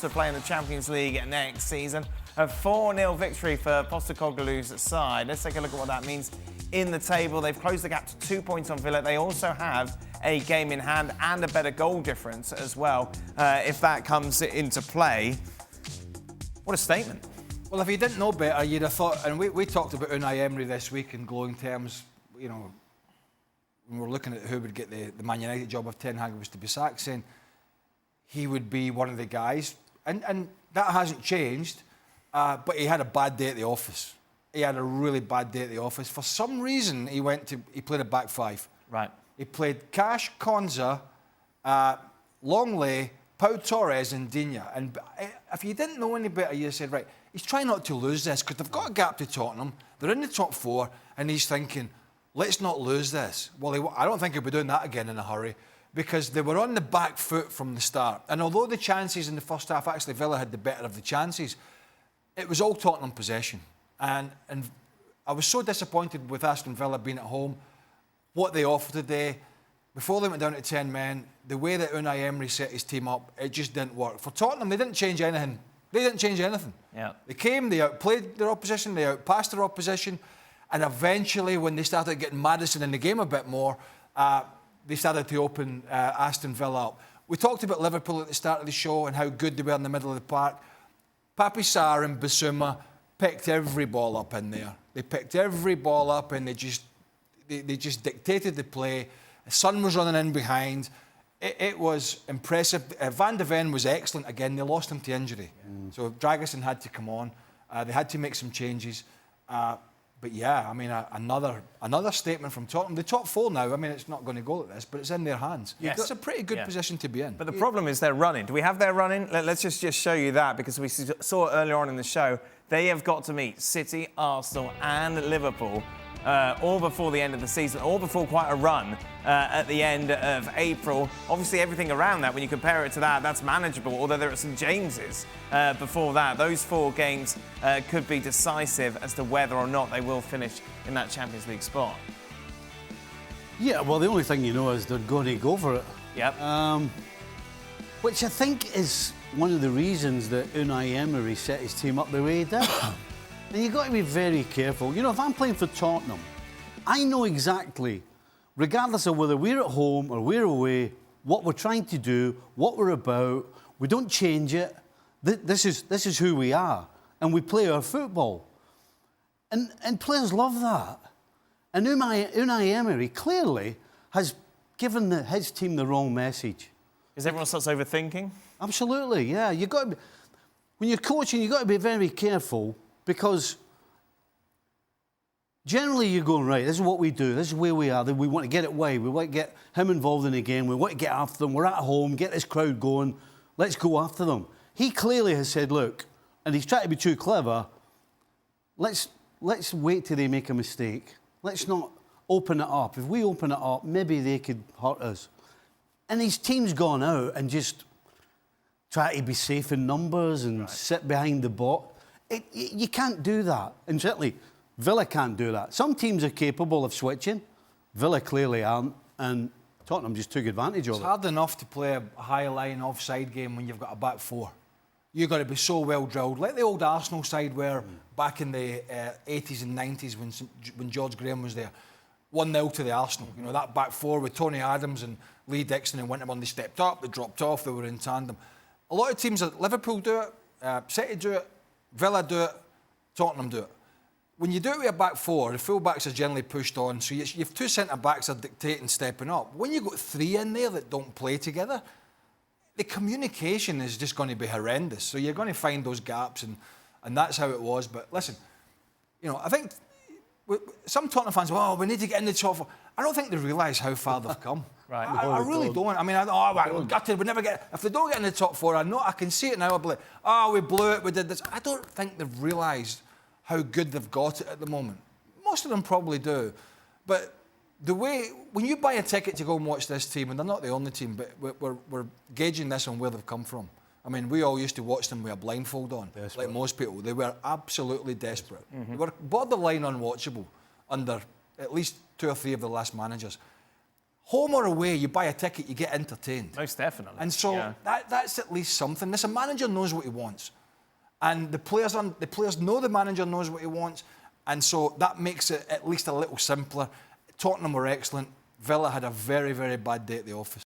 to play in the Champions League next season. A 4-0 victory for Postecoglou's side. Let's take a look at what that means in the table. They've closed the gap to 2 points on Villa. They also have a game in hand and a better goal difference as well, if that comes into play. What a statement. Well, if you didn't know better, you'd have thought, and we talked about Unai Emery this week in glowing terms, you know, when we were looking at who would get the Man United job if Ten Hag was to be sacked, saying he would be one of the guys. And that hasn't changed, but he had a bad day at the office. He had a really bad day at the office. For some reason, he played a back five. Right. He played Cash, Konza, Longley, Pau Torres and Digne. And if you didn't know any better, you said, right, he's trying not to lose this because they've got a gap to Tottenham. They're in the top four, and he's thinking, let's not lose this. Well, I don't think he'll be doing that again in a hurry because they were on the back foot from the start. And although the chances in the first half, actually Villa had the better of the chances, it was all Tottenham possession. And I was so disappointed with Aston Villa being at home, what they offered today. Before they went down to 10 men, the way that Unai Emery set his team up, it just didn't work. For Tottenham, they didn't change anything. Yeah. They came, they outplayed their opposition, they outpassed their opposition, and eventually, when they started getting Maddison in the game a bit more, they started to open Aston Villa up. We talked about Liverpool at the start of the show and how good they were in the middle of the park. Papi Sarr and Bissouma picked every ball up in there. They picked every ball up and they just dictated the play. Son was running in behind. It was impressive. Van de Ven was excellent again. They lost him to injury. So Dragusin had to come on. They had to make some changes. But yeah, I mean, another statement from Tottenham. The top four now, I mean, it's not going to go like this, but it's in their hands. Yes. It's a pretty good position to be in. But the problem is they're running. Do we have their running? Let's just show you that because we saw it earlier on in the show. They have got to meet City, Arsenal and Liverpool all before the end of the season, all before quite a run at the end of April. Obviously, everything around that, when you compare it to that, that's manageable, although there are St James's before that. Those 4 games could be decisive as to whether or not they will finish in that Champions League spot. Yeah, well, the only thing you know is they're going to go for it. Yep. Which I think is one of the reasons that Unai Emery set his team up the way he did. And you've got to be very careful. You know, if I'm playing for Tottenham, I know exactly, regardless of whether we're at home or we're away, what we're trying to do, what we're about. We don't change it. This is who we are. And we play our football. And players love that. And Unai Emery clearly has given his team the wrong message. Is everyone starts overthinking? Absolutely, yeah. You've got to be, when you're coaching, you've got to be very careful. Because generally you're going, right, this is what we do, this is where we are, we want to get it away, we want to get him involved in the game, we want to get after them, we're at home, get this crowd going, let's go after them. He clearly has said, look, and he's trying to be too clever, let's wait till they make a mistake. Let's not open it up. If we open it up, maybe they could hurt us. And his team's gone out and just try to be safe in numbers and sit behind the bot. You can't do that. And certainly, Villa can't do that. Some teams are capable of switching. Villa clearly aren't. And Tottenham just took advantage of it. It's hard enough to play a high-line offside game when you've got a back four. You've got to be so well-drilled. Like the old Arsenal side were back in the 80s and 90s when George Graham was there. 1-0 to the Arsenal. You know, that back four with Tony Adams and Lee Dixon and Winterburn, they stepped up, they dropped off, they were in tandem. A lot of teams, Liverpool do it, City do it, Villa do it, Tottenham do it. When you do it with a back four, the full-backs are generally pushed on, so you have 2 centre-backs are dictating stepping up. When you've got 3 in there that don't play together, the communication is just going to be horrendous. So you're going to find those gaps, and that's how it was. But listen, you know, I think some Tottenham fans, oh, we need to get in the top four. I don't think they realise how far they've come. Right. I really don't. I mean, we're gutted, we never get... If they don't get in the top four, I can see it now. I'll be like, we blew it, we did this. I don't think they've realised how good they've got it at the moment. Most of them probably do. But the way... When you buy a ticket to go and watch this team, and they're not the only team, but we're gauging this on where they've come from. I mean, we all used to watch them with a blindfold on, like most people. They were absolutely desperate. They were borderline unwatchable under at least 2 or 3 of the last managers. home or away, you buy a ticket, you get entertained. Most definitely. And so yeah. that's at least something. Listen, manager knows what he wants. And the players know the manager knows what he wants. And so that makes it at least a little simpler. Tottenham were excellent. Villa had a very, very bad day at the office.